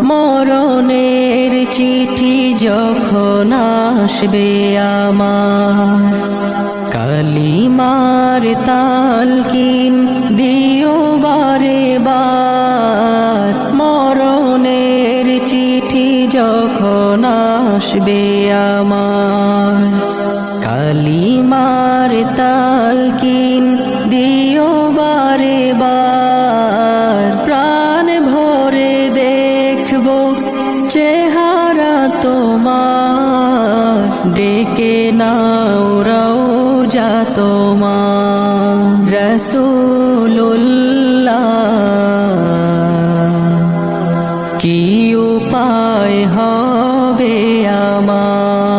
মরণের চিঠি যখন আসবে আমার, কালিমার তালকিন দিও বারে বার। মরণের চিঠি যখন আসবে আমার, কালিমার তালকিন দিও বারে বার। প্রাণ ভরে দেখব চেহারা তোমার, ডেকে নাও রওজা তোমার। রাসূলুল্লাহ কি উপায় হবে আমার,